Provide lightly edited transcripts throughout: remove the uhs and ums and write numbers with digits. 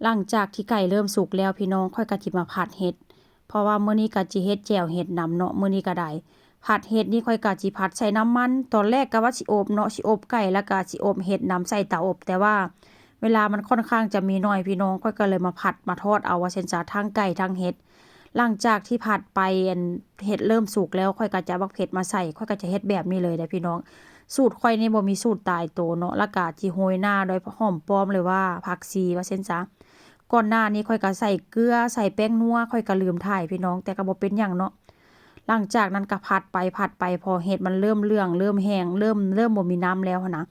หลังจากที่ไก่เริ่มสุกแล้วพี่น้องค่อยก็สิมาผัดเห็ดเพราะว่ามื้อนี้ก็สิเฮ็ดแจ่วเห็ดนำเนาะมื้อนี้ก็ได้ผัดเห็ดนี่ค่อยก็สิผัดใส่น้ำมันตอนแรกก็ว่าสิอบเนาะสิอบไก่แล้วก็สิอบเห็ดนำใส่เตาอบแต่ว่าเวลามันค่อนข้างจะมีน้อยพี่น้องค่อยก็เลยมาผัดมาทอดเอาว่าซั่นซะทั้งไก่ทั้งเห็ดหลังจากที่ผัดไปเห็ดเริ่มสุกแล้วค่อยก็จะเอาบักเผ็ดมาใส่ค่อยก็จะเฮ็ดแบบนี้เลยเด้อพี่น้องสูตรค่อยนี่บ่มีสูตรตายตัวเนาะแล้วก็สิโรยหน้าด้วยหอมป้อมหรือว่าผักชีว่าซั่นซะ ก่อนหน้านี้ค่อยก็ใส่เกลือใส่แป้งนัวค่อยก็ลืมถ่ายพี่น้องแต่ก็บ่เป็นหยังเนาะหลังจากนั้นก็ผัดไปพอเห็ดมันเริ่มเหลืองเริ่มแห้งเริ่มบ่มีน้ำแล้วหั้นนะ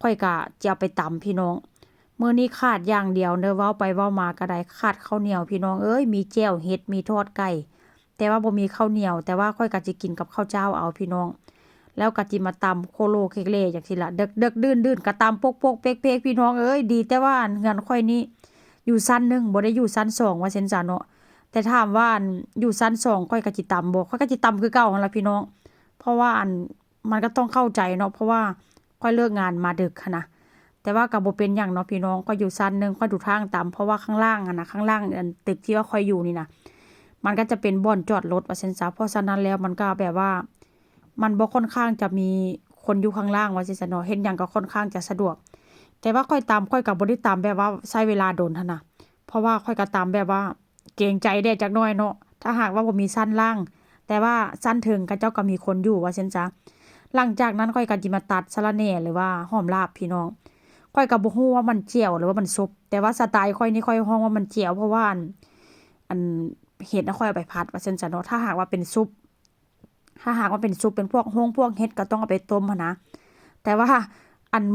ค่อยก็จะเอาไปตำพี่น้องมื้อนี้ขาดอย่างเดียวเด้อเว้าไปเว้ามาก็ได้ขาดข้าวเหนียวพี่น้องเอ้ยมีแจ่วเห็ดมีทอดไก่แต่ว่าบ่มีข้าวเหนียวแต่ว่าค่อยก็สิกินกับข้าวเจ้าเอาพี่น้องแล้วก็จิมาตำโคโลเคกเล่จังซี่ล่ะเด็กๆดื้นๆก็ตำปกๆเป๊กๆพี่น้องเอ้ยดีแต่ว่าเฮือนค่อยนี้ อยู่ชั้น1บ่ได้อยู่ชั้น2ว่าซั่นซะเนาะแต่ถามว่าอยู่ชั้น2ข้อยก็สิต่ำบ่ข้อยก็สิต่ำคือเก่าหั่นล่ะพี่น้องเพราะว่ามันก็ต้องเข้าใจเนาะเพราะว่าข้อยเลิกงานมาดึกหั้นนะแต่ว่าก็บ่เป็นหยังเนาะพี่น้องข้อยอยู่ชั้น1ข้อยดูทางต่ำเพราะว่าข้างล่างหั้นน่ะข้างล่างตึกที่ว่าข้อยอยู่นี่น่ะมันก็จะเป็นบ่อนจอดรถว่าซั่นซะเพราะฉะนั้นแล้วมันก็แบบว่ามันบ่ค่อนข้างจะมีคนอยู่ข้างล่างว่าซั่นซะเนาะเฮ็ดหยังก็ค่อนข้างจะสะดวกแต่ว่าข้อยตำข้อยก็บ่ได้ตำแบบว่าใช้เวลาโดนหั้นน่ะ เพราะว่าค่อยก็ตามแบบว่าเกรงใจได้จักหน่อยเนาะถ้าหากว่าบ่มีชั้นล่างแต่ว่าชั้นถึงเขาเจ้าก็มีคนอยู่ว่าซั่นจ้ะหลังจากนั้นค่อยก็สิมาตัดสะระแหน่หรือว่าหอมลาบพี่น้องค่อยก็บ่ฮู้ว่ามันแจ่วหรือว่ามันซุปแต่ว่าสไตล์ค่อยนี่ค่อยฮ้องว่ามันแจ่วเพราะว่าอันเห็ดน่ะค่อยเอาไปผัดว่าซั่นจ้ะเนาะถ้าหากว่าเป็นซุปเป็นพวกฮ้งพวกเห็ดก็ต้องเอาไปต้มหั้นนะแต่ว่า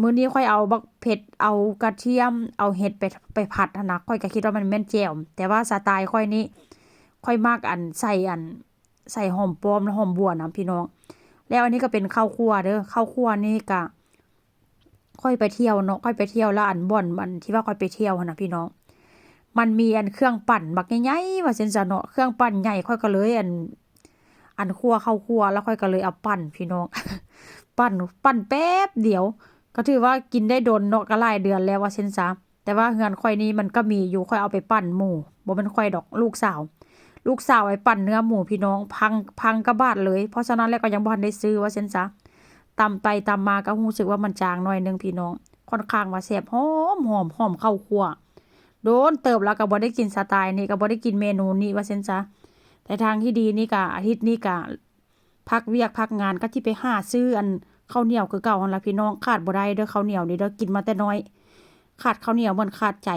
มื้อนี้ค่อยเอาบักเผ็ดเอากระเทียมเอาเห็ดไปผัดหั้นนะข้อยก็คิดว่ามันแม่นแจ่วแต่ว่าสไตล์ข้อยนี่ข้อยมักใส่หอมป้อมและหอมบัวนะพี่น้องแล้วอันนี้ก็เป็นข้าวคั่วเด้อข้าวคั่วนี่ก็ค่อยไปเที่ยวเนาะค่อยไปเที่ยวแล้วบ่อนมันที่ว่าค่อยไปเที่ยวหั่นน่ะพี่น้องมันมีเครื่องปั่นบักใหญ่ๆว่าซั่นซะเนาะเครื่องปั่นใหญ่ข้อยก็เลยคั่วข้าวคั่วแล้วค่อยก็เลยเอาปั่นพี่น้องปั่นแป๊บเดียว ก็ถือว่ากินได้โดนเนาะก็หลายเดือนแล้วว่าซั่นซะแต่ว่าเฮือนข้อยนี้มันก็มีอยู่ข้อยเอาไปปั้นหมูบ่แม่นข้อยดอกลูกสาวไว้ปั้นเนื้อหมูพี่น้องพังกะบาดเลยเพราะฉะนั้นแล้วก็ยังบ่ทันได้ซื้อว่าซั่นซะตำไปตำมาก็รู้สึกว่ามันจางหน่อยหนึ่งพี่น้องค่อนข้างว่าแซ่บหอมข้าวคั่วโดนเติบแล้วก็บ่ได้กินสไตล์นี้ก็บ่ได้กินเมนูนี้ว่าซั่นซะแต่ทางที่ดีนี่ก็อาทิตย์นี้ก็พักเวียกพักงานก็สิไปหาซื้อข้าวเหนียวคือเก่าหั่นล่ะพี่น้องขาดบ่ได้เด้อข้าวเหนียวนี่เด้อกินมาแต่น้อยขาดข้าวเหนียวเหมือนขาดใจ